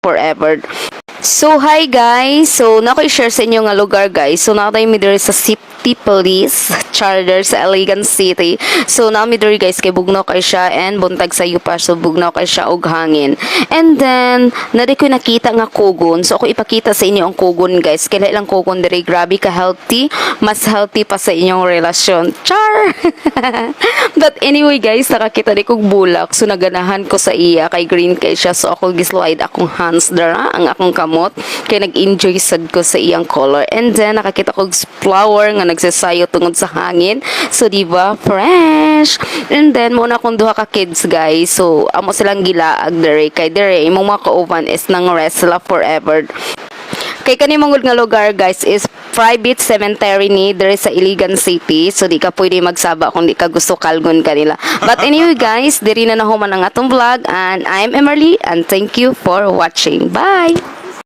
forever. So, hi guys! So, nako i-share sa inyo nga lugar guys. So, nakatay mi diri sa City Police Charter sa Iligan City. So, nami diri guys kay bugnaw kay siya and buntag sa yupa. So, bugnaw kay siya og hangin. And then, nadi ko nakita nga kugon. So, ako ipakita sa inyo ang kugon guys. Kaya lang kugon diri grabe ka healthy. Mas healthy pa sa inyong relasyon. Char! But anyway guys, nakakita di kong bulak. So, naganahan ko sa iya kay green kay siya. So, ako gislide akong hands dara ang akong kamot kay nag-enjoy sad ko sa iyang color. And then nakakita ko flower nga nagsasayo tungod sa hangin. So diba fresh. And then muna akong duha ka kids guys. So amo silang gilaag dere kay dere imong mga kauban is nang resla forever. Kay kani mangud nga lugar guys is private cemetery ni dere sa Iligan City. So di ka pwede magsaba kung di ka gusto kalgon kanila. But anyway guys, diri na nahuman ang atong vlog and I'm Emerly and thank you for watching. Bye!